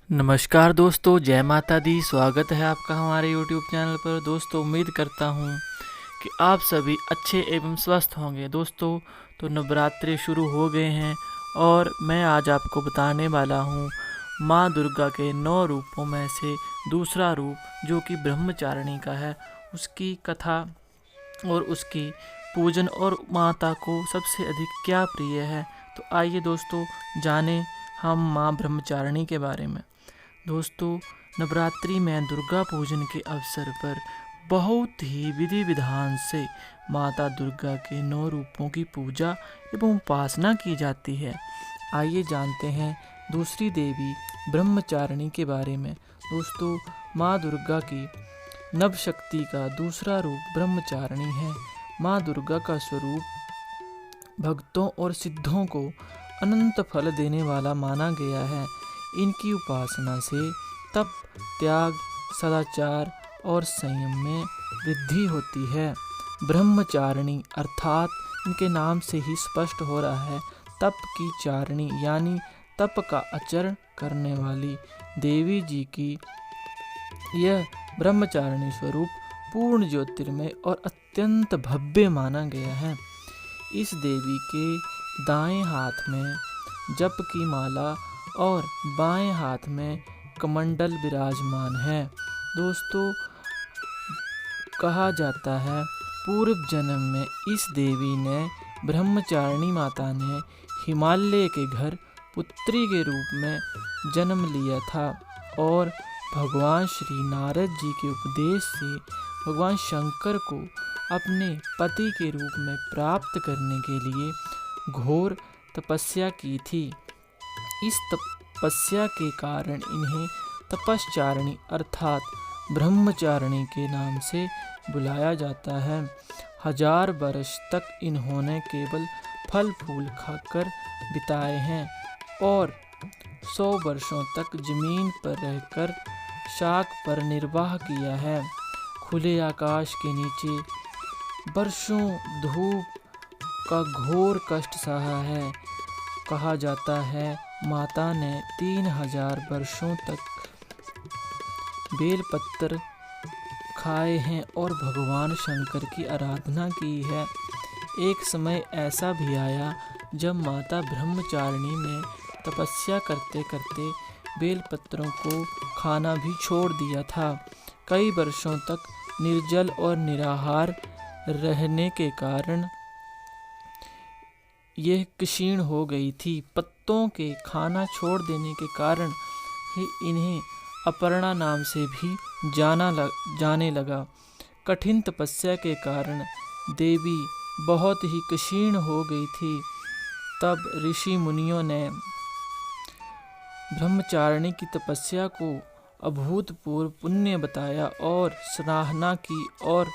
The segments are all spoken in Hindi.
नमस्कार दोस्तों, जय माता दी। स्वागत है आपका हमारे YouTube चैनल पर। दोस्तों, उम्मीद करता हूँ कि आप सभी अच्छे एवं स्वस्थ होंगे। दोस्तों, तो नवरात्रि शुरू हो गए हैं और मैं आज आपको बताने वाला हूँ माँ दुर्गा के 9 रूपों में से दूसरा रूप जो कि ब्रह्मचारिणी का है, उसकी कथा और उसकी पूजन और माता को सबसे अधिक क्या प्रिय है। तो आइए दोस्तों, जानें हम माँ ब्रह्मचारिणी के बारे में। दोस्तों, नवरात्रि में दुर्गा पूजन के अवसर पर बहुत ही विधि विधान से माता दुर्गा के 9 रूपों की पूजा एवं उपासना की जाती है। आइए जानते हैं दूसरी देवी ब्रह्मचारिणी के बारे में। दोस्तों, माँ दुर्गा की नव शक्ति का दूसरा रूप ब्रह्मचारिणी है। माँ दुर्गा का स्वरूप भक्तों और सिद्धों को अनंत फल देने वाला माना गया है। इनकी उपासना से तप, त्याग, सदाचार और संयम में वृद्धि होती है। ब्रह्मचारिणी अर्थात इनके नाम से ही स्पष्ट हो रहा है, तप की चारिणी यानी तप का आचरण करने वाली देवी जी की यह ब्रह्मचारिणी स्वरूप पूर्ण ज्योतिर्मय और अत्यंत भव्य माना गया है। इस देवी के दाएं हाथ में जप की माला और बाएं हाथ में कमंडल विराजमान है। दोस्तों, कहा जाता है पूर्व जन्म में इस देवी ने ब्रह्मचारिणी माता ने हिमालय के घर पुत्री के रूप में जन्म लिया था और भगवान श्री नारद जी के उपदेश से भगवान शंकर को अपने पति के रूप में प्राप्त करने के लिए घोर तपस्या की थी। इस तपस्या के कारण इन्हें तपश्चारिणी अर्थात ब्रह्मचारिणी के नाम से बुलाया जाता है। 1000 वर्ष तक इन्होंने केवल फल फूल खाकर बिताए हैं और 100 वर्षों तक जमीन पर रहकर शाक पर निर्वाह किया है। खुले आकाश के नीचे वर्षों धूप का घोर कष्ट सहा है। कहा जाता है माता ने 3000 वर्षों तक बेलपत्र खाए हैं और भगवान शंकर की आराधना की है। एक समय ऐसा भी आया जब माता ब्रह्मचारिणी ने तपस्या करते करते बेलपत्रों को खाना भी छोड़ दिया था। कई वर्षों तक निर्जल और निराहार रहने के कारण यह क्षीण हो गई थी। पत्तों के खाना छोड़ देने के कारण ही इन्हें अपर्णा नाम से भी जाने लगा। कठिन तपस्या के कारण देवी बहुत ही क्षीण हो गई थी। तब ऋषि मुनियों ने ब्रह्मचारिणी की तपस्या को अभूतपूर्व पुण्य बताया और सराहना की और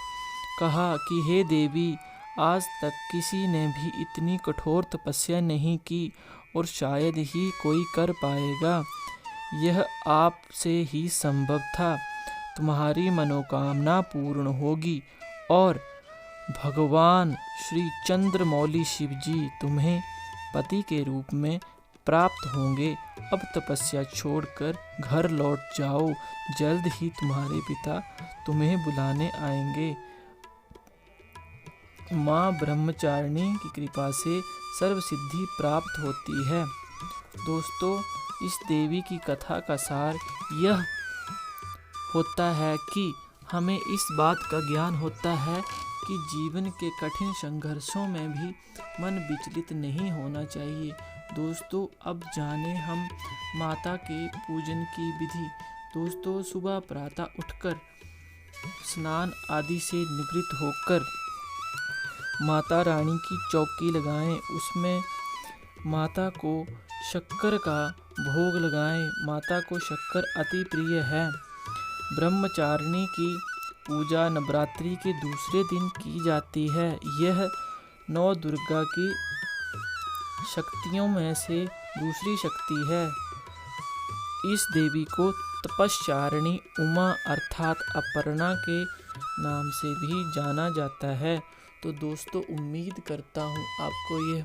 कहा कि हे देवी, आज तक किसी ने भी इतनी कठोर तपस्या नहीं की और शायद ही कोई कर पाएगा। यह आपसे ही संभव था। तुम्हारी मनोकामना पूर्ण होगी और भगवान श्री चंद्रमौली शिव जी तुम्हें पति के रूप में प्राप्त होंगे। अब तपस्या छोड़कर घर लौट जाओ, जल्द ही तुम्हारे पिता तुम्हें बुलाने आएंगे। माँ ब्रह्मचारिणी की कृपा से सर्व सिद्धि प्राप्त होती है। दोस्तों, इस देवी की कथा का सार यह होता है कि हमें इस बात का ज्ञान होता है कि जीवन के कठिन संघर्षों में भी मन विचलित नहीं होना चाहिए। दोस्तों, अब जाने हम माता के पूजन की विधि। दोस्तों, सुबह प्रातः उठकर स्नान आदि से निवृत्त होकर माता रानी की चौकी लगाएं, उसमें माता को शक्कर का भोग लगाएं। माता को शक्कर अति प्रिय है। ब्रह्मचारिणी की पूजा नवरात्रि के दूसरे दिन की जाती है। यह 9 दुर्गा की शक्तियों में से दूसरी शक्ति है। इस देवी को तपश्चारिणी उमा अर्थात अपर्णा के नाम से भी जाना जाता है। तो दोस्तों, उम्मीद करता हूँ आपको यह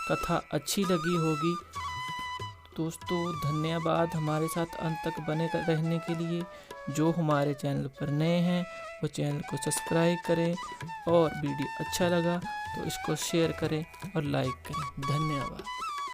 कथा अच्छी लगी होगी। दोस्तों धन्यवाद हमारे साथ अंत तक बने रहने के लिए। जो हमारे चैनल पर नए हैं वो चैनल को सब्सक्राइब करें और वीडियो अच्छा लगा तो इसको शेयर करें और लाइक करें। धन्यवाद।